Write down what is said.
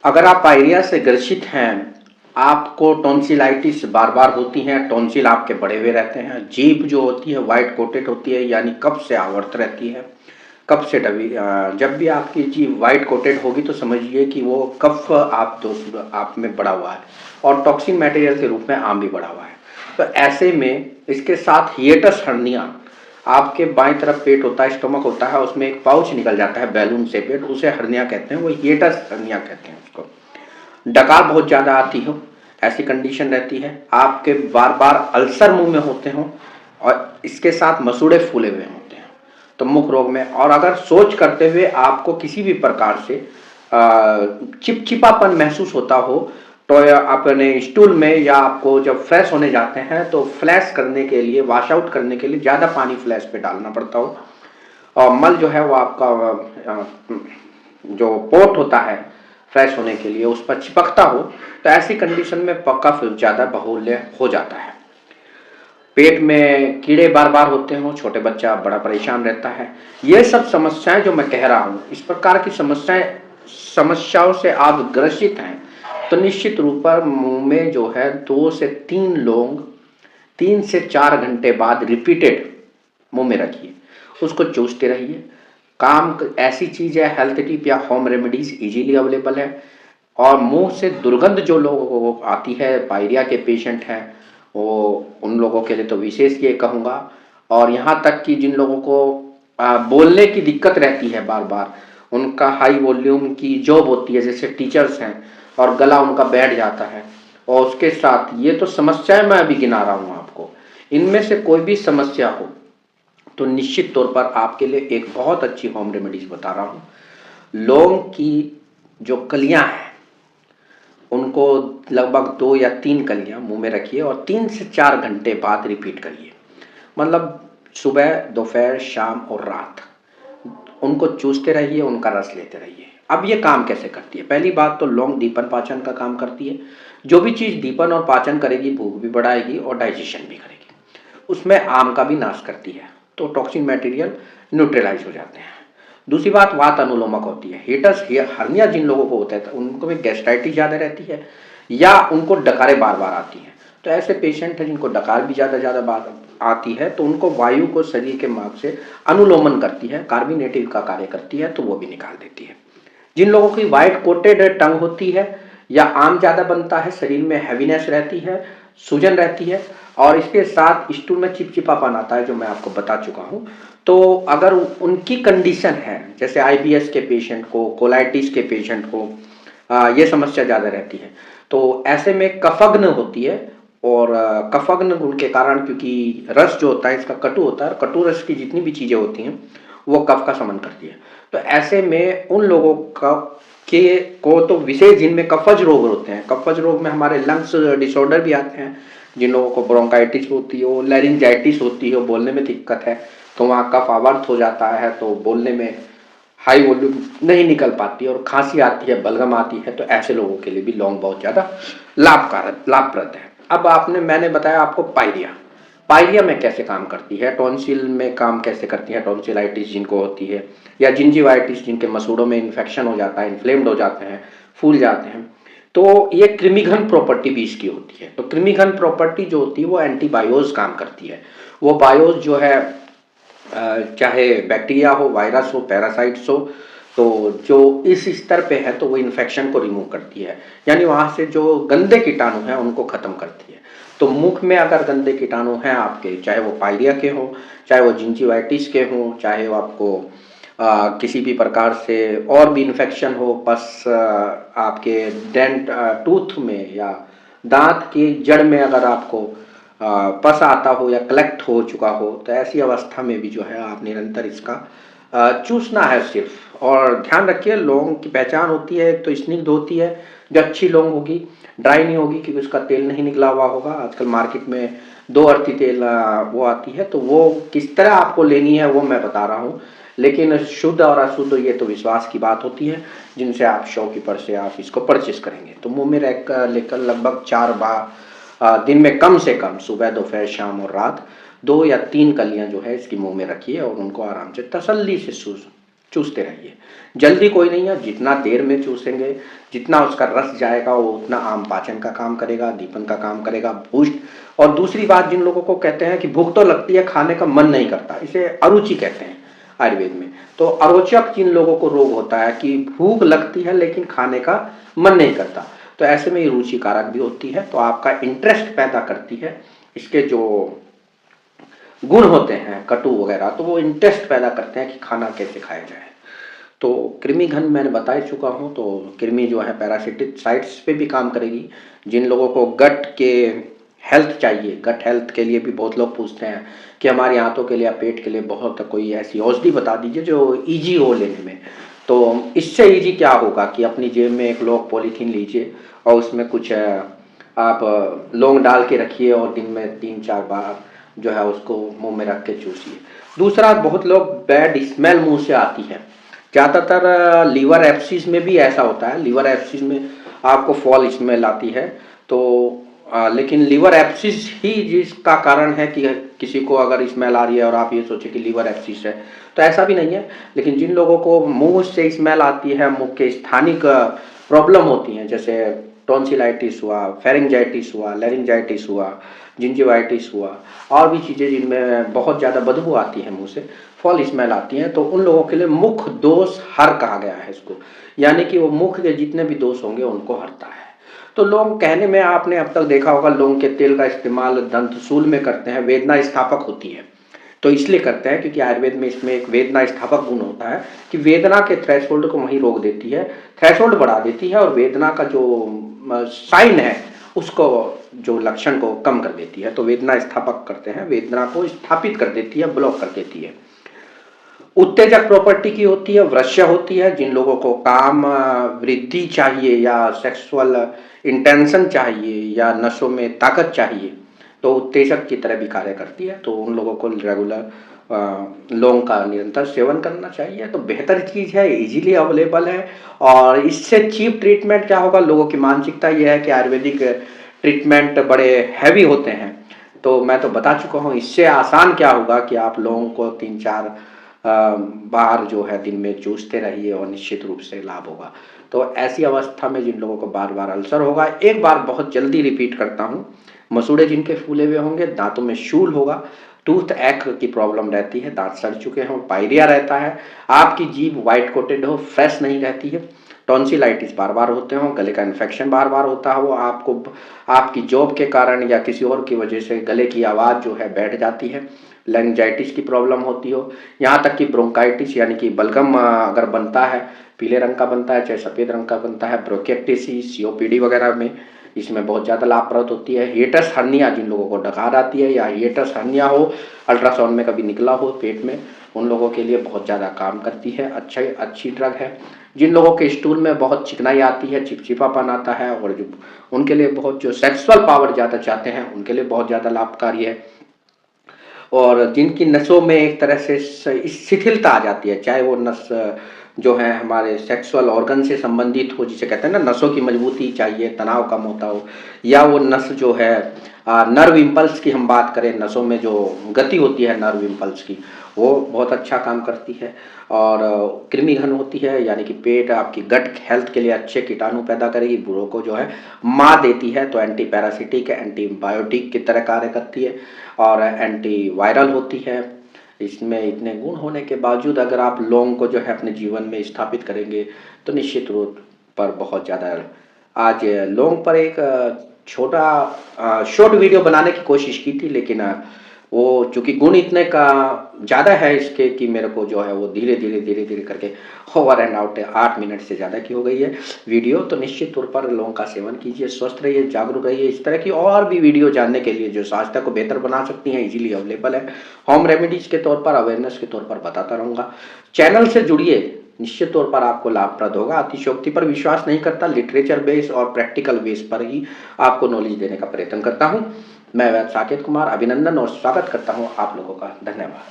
अगर आप पायरिया से ग्रसित हैं, आपको टॉन्सिलाइटिस बार बार होती है, टॉन्सिल आपके बढ़े हुए रहते हैं, जीभ जो होती है वाइट कोटेड होती है यानी कफ से आवर्त रहती है, कफ से डबी। जब भी आपकी जीभ वाइट कोटेड होगी तो समझिए कि वो कफ आप में बढ़ा हुआ है और टॉक्सिन मटेरियल के रूप में आम भी बढ़ा हुआ है। तो ऐसे में इसके साथ हिएटस हर्निया, आपके बाएं तरफ पेट होता है, स्टमक होता है, उसमें एक पाउच निकल जाता है बैलून से पेट, उसे हर्निया कहते हैं, वो हिएटस हर्निया कहते हैं उसको। डकार बहुत ज़्यादा आती हो, ऐसी कंडीशन रहती है। आपके बार बार अल्सर मुंह में होते हों और इसके साथ मसूड़े फूले हुए होते हैं तो मुख रोग में। और अगर सोच करते हुए आपको किसी भी प्रकार से चिपचिपापन महसूस होता हो तो अपने स्टूल में, या आपको जब फ्लैश होने जाते हैं तो फ्लैश करने के लिए, वॉश आउट करने के लिए ज़्यादा पानी फ्लैश पे डालना पड़ता हो और मल जो है वो आपका जो पोर्ट होता है फ्रेश होने के लिए उस पर चिपकता हो, तो ऐसी कंडीशन में कफ ज़्यादा बहुल्य हो जाता है। पेट में कीड़े बार बार होते हों, छोटे बच्चा बड़ा परेशान रहता है। ये सब समस्याएं जो मैं कह रहा हूँ, इस प्रकार की समस्याओं से आप ग्रसित हैं तो निश्चित रूप पर मुंह में जो है 2 से 3 लौंग 3 से 4 घंटे बाद रिपीटेड मुंह में रखिए, उसको चूसते रहिए। काम ऐसी चीज है, हेल्थ टिप या होम रेमेडीज इजीली अवेलेबल है। और मुंह से दुर्गंध जो लोगों को आती है, पायरिया के पेशेंट हैं, वो उन लोगों के लिए तो विशेष ये कहूँगा। और यहाँ तक कि जिन लोगों को बोलने की दिक्कत रहती है बार बार, उनका हाई वॉल्यूम की जॉब होती है, जैसे टीचर्स हैं और गला उनका बैठ जाता है, और उसके साथ ये तो समस्याएं मैं अभी गिना रहा हूँ आपको, इनमें से कोई भी समस्या हो तो निश्चित तौर पर आपके लिए एक बहुत अच्छी होम रेमेडीज बता रहा हूँ। लौंग की जो कलियां हैं उनको लगभग 2 या 3 कलियां मुंह में रखिए और 3 से 4 घंटे बाद रिपीट करिए। मतलब सुबह, दोपहर, शाम और रात उनको चूसते रहिए, उनका रस लेते रहिए। अब ये काम कैसे करती है? पहली बात तो लौंग दीपन पाचन का काम करती है। जो भी चीज़ दीपन और पाचन करेगी, भूख भी बढ़ाएगी और डाइजेशन भी करेगी। उसमें आम का भी नाश करती है, तो टॉक्सिन मटेरियल न्यूट्रलाइज हो जाते हैं। दूसरी बात वात अनुलोमक होती है। हिटस हर्निया जिन लोगों को होता है तो उनको भी गैस्ट्राइटिस ज़्यादा रहती है या उनको डकारें बार बार आती हैं, तो ऐसे पेशेंट हैं जिनको डकार भी ज़्यादा बार आती है, तो उनको वायु को शरीर के मार्ग से अनुलोमन करती है, कार्बिनेटिव का कार्य करती है, तो वो भी निकाल देती है। जिन लोगों की वाइट कोटेड टंग होती है या आम ज़्यादा बनता है, शरीर में हैवीनेस रहती है, सूजन रहती है और इसके साथ स्टूल में चिपचिपापन आता है, जो मैं आपको बता चुका हूँ, तो अगर उनकी कंडीशन है, जैसे आईबीएस के पेशेंट को, कोलाइटिस के पेशेंट को ये समस्या ज़्यादा रहती है, तो ऐसे में कफग्न होती है। और कफग्न उनके कारण, क्योंकि रस जो होता है इसका कटु होता है, कटु रस की जितनी भी चीज़ें होती हैं वो कफ का समन करती है। तो ऐसे में उन लोगों का को तो विशेष, जिनमें कफज रोग होते हैं, कफज रोग में हमारे लंग्स डिसऑर्डर भी आते हैं, जिन लोगों को ब्रोंकाइटिस होती हो, लैरिंजाइटिस होती हो, बोलने में दिक्कत है, तो वहाँ कफ आवर्त हो जाता है, तो बोलने में हाई वॉल्यूम नहीं निकल पाती और खांसी आती है, बलगम आती है, तो ऐसे लोगों के लिए भी लौंग बहुत ज़्यादा लाभप्रद है। अब मैंने बताया आपको पायरिया, पायरिया में कैसे काम करती है, टॉन्सिल में काम कैसे करती है, टॉन्सिलाइटिस जिनको होती है या जिंजिवाइटिस, जिनके मसूड़ों में इन्फेक्शन हो जाता है, इन्फ्लेम्ड हो जाते हैं, फूल जाते हैं, तो ये कृमिघन प्रॉपर्टी भी इसकी होती है। तो कृमिघन प्रॉपर्टी जो होती है वो एंटीबायोज काम करती है। वो बायोज जो है चाहे बैक्टीरिया हो, वायरस हो, पैरासाइट्स हो, तो जो इस स्तर पे है तो वो इन्फेक्शन को रिमूव करती है, यानी वहाँ से जो गंदे कीटाणु हैं उनको ख़त्म करती है। तो मुख में अगर गंदे कीटाणु हैं आपके, चाहे वो पायरिया के हों, चाहे वो जिंजिवाइटिस के हों, चाहे वो आपको किसी भी प्रकार से और भी इन्फेक्शन हो, बस आपके टूथ में या दांत की जड़ में अगर आपको पस आता हो या कलेक्ट हो चुका हो, तो ऐसी अवस्था में भी जो है आप निरंतर इसका चूसना है सिर्फ। और ध्यान रखिए, लौंग की पहचान होती है, एक तो स्निग्ध होती है, जो अच्छी लौंग होगी, ड्राई नहीं होगी क्योंकि उसका तेल नहीं निकला हुआ होगा। आजकल मार्केट में 2 अर्थी तेल वो आती है, तो वो किस तरह आपको लेनी है वो मैं बता रहा हूँ, लेकिन शुद्ध और अशुद्ध ये तो विश्वास की बात होती है, जिनसे आप शॉपकीपर से आप इसको परचेस करेंगे। तो मुंह में लेकर लगभग 4 बार दिन में कम से कम सुबह, दोपहर, शाम और रात 2 या 3 कलियां जो है इसकी मुंह में रखिए और उनको आराम से तसल्ली से चूसते रहिए। जल्दी कोई नहीं है, जितना देर में चूसेंगे, जितना उसका रस जाएगा वो उतना आम पाचन का काम करेगा, दीपन का काम करेगा, बूस्ट। और दूसरी बात, जिन लोगों को कहते हैं कि भूख तो लगती है, खाने का मन नहीं करता, इसे अरुचि कहते हैं आयुर्वेद में। तो अरोचक जिन लोगों को रोग होता है कि भूख लगती है लेकिन खाने का मन नहीं करता, तो ऐसे में ये रुचि कारक भी होती है, तो आपका इंटरेस्ट पैदा करती है। इसके जो गुण होते हैं कटु वगैरह, तो वो इंटरेस्ट पैदा करते हैं कि खाना कैसे खाया जाए। तो कृमि घन मैंने बता ही चुका हूँ। तो कृमि जो है पैरासिटिसाइड्स पे भी काम करेगी। जिन लोगों को गट के हेल्थ चाहिए, गट हेल्थ के लिए भी बहुत लोग पूछते हैं कि हमारे आंतों के लिए या पेट के लिए बहुत कोई ऐसी औषधि बता दीजिए जो ईजी हो लेने में। तो इससे ईजी क्या होगा कि अपनी जेब में एक लॉक पॉलीथीन लीजिए और उसमें कुछ आप लौंग डाल के रखिए और दिन में 3-4 बार जो है उसको मुंह में रख के चूसिए। दूसरा, बहुत लोग बैड स्मेल मुंह से आती है, ज़्यादातर लीवर एब्सिस में भी ऐसा होता है। लीवर एब्सिस में आपको फॉल स्मेल आती है, तो लेकिन लीवर एब्सिस ही जिसका कारण है कि किसी को अगर स्मेल आ रही है और आप ये सोचे कि लीवर एब्सिस है, तो ऐसा भी नहीं है। लेकिन जिन लोगों को मुंह से स्मेल आती है, मुंह के स्थानिक प्रॉब्लम होती हैं, जैसे टॉन्सिलाइटिस हुआ, फेरिंजाइटिस हुआ, लैरिंजाइटिस हुआ, जिंजिवाइटिस हुआ, और भी चीज़ें जिनमें बहुत ज़्यादा बदबू आती है, मुंह से फॉल स्मेल आती हैं, तो उन लोगों के लिए मुख दोष हर कहा गया है इसको, यानी कि वो मुख के जितने भी दोष होंगे उनको हरता है। तो लोग कहने में, आपने अब तक देखा होगा, लौंग के तेल का इस्तेमाल दंतशूल में करते हैं, वेदना स्थापक होती है। तो इसलिए करते हैं क्योंकि आयुर्वेद में इसमें एक वेदना स्थापक गुण होता है कि वेदना के थ्रेशोल्ड को वहीं रोक देती है, थ्रेशोल्ड बढ़ा देती है, और वेदना का जो साइन है उसको, जो लक्षण को कम कर देती है। तो वेदना स्थापक करते हैं, वेदना को स्थापित कर देती है, ब्लॉक कर देती है। उत्तेजक प्रॉपर्टी की होती है, वृश्य होती है। जिन लोगों को काम वृद्धि चाहिए या सेक्सुअल इंटेंशन चाहिए या नसों में ताकत चाहिए, तो उत्तेजक की तरह भी कार्य करती है। तो उन लोगों को रेगुलर लौंग का निरंतर सेवन करना चाहिए। तो बेहतर चीज़ है, इजीली अवेलेबल है, और इससे चीप ट्रीटमेंट क्या होगा, लोगों की मानसिकता यह है कि आयुर्वेदिक ट्रीटमेंट बड़े हैवी होते हैं। तो मैं तो बता चुका हूँ, इससे आसान क्या होगा कि आप लोगों को 3-4 बार जो है दिन में चूसते रहिए और निश्चित रूप से लाभ होगा। तो ऐसी अवस्था में जिन लोगों को बार बार अल्सर होगा, एक बार बहुत जल्दी रिपीट करता हूँ, मसूड़े जिनके फूले हुए होंगे, दांतों में शूल होगा, टूथ एक की प्रॉब्लम रहती है, दांत सड़ चुके हों, पायरिया रहता है, आपकी जीभ व्हाइट कोटेड हो, फ्रेश नहीं रहती है, टॉन्सिलाइटिस बार बार होते हो, गले का इन्फेक्शन बार बार होता हो, आपको आपकी जॉब के कारण या किसी और की वजह से गले की आवाज़ जो है बैठ जाती है, लैरिंजाइटिस की प्रॉब्लम होती हो, यहाँ तक कि ब्रोंकाइटिस यानी कि बलगम अगर बनता है, पीले रंग का बनता है चाहे सफ़ेद रंग का बनता है, ब्रोंकाइटिस, सीओपीडी वगैरह में इसमें बहुत ज़्यादा लाभप्रद होती है। हिएटस हर्निया, जिन लोगों को डकार आती है या हिएटस हर्निया हो, अल्ट्रासाउंड में कभी निकला हो पेट में, उन लोगों के लिए बहुत ज़्यादा काम करती है, अच्छी ड्रग है। जिन लोगों के स्टूल में बहुत चिकनाई आती है, चिपचिपापन आता है, और जो उनके लिए बहुत, जो सेक्सुअल पावर ज़्यादा चाहते हैं, उनके लिए बहुत ज़्यादा लाभकारी है। और जिनकी नसों में एक तरह से शिथिलता आ जाती है, चाहे वो नस जो है हमारे सेक्सुअल ऑर्गन से संबंधित हो, जिसे कहते हैं ना नसों की मजबूती चाहिए, तनाव कम होता हो, या वो नस जो है नर्व इम्पल्स की हम बात करें, नसों में जो गति होती है नर्व इम्पल्स की, वो बहुत अच्छा काम करती है। और कृमि घन होती है, यानी कि पेट आपकी गट हेल्थ के लिए अच्छे कीटाणु पैदा करेगी, बुढ़ों को जो है माँ देती है, तो एंटी पैरासिटिक, एंटीबायोटिक की तरह कार्य करती है, और एंटी वायरल होती है। इसमें इतने गुण होने के बावजूद अगर आप लौंग को जो है अपने जीवन में स्थापित करेंगे, तो निश्चित रूप पर बहुत ज़्यादा, आज लौंग पर एक छोटा शॉर्ट वीडियो बनाने की कोशिश की थी, लेकिन वो चूँकि गुण इतने का ज़्यादा है इसके कि मेरे को जो है वो धीरे-धीरे करके ओवर एंड आउट 8 मिनट से ज़्यादा की हो गई है वीडियो। तो निश्चित तौर पर लौंग का सेवन कीजिए, स्वस्थ रहिए, जागरूक रहिए। इस तरह की और भी वीडियो जानने के लिए जो स्वास्थ्य को बेहतर बना सकती हैं, इजीली अवेलेबल है। होम रेमेडीज़ के तौर पर, अवेयरनेस के तौर पर बताता रहूँगा। चैनल से जुड़िए, निश्चित तौर पर आपको लाभप्रद होगा। अतिशयोक्ति पर विश्वास नहीं करता, लिटरेचर बेस और प्रैक्टिकल बेस पर ही आपको नॉलेज देने का प्रयत्न करता हूँ। मैं वैद्य साकेत कुमार अभिनंदन और स्वागत करता हूँ आप लोगों का। धन्यवाद।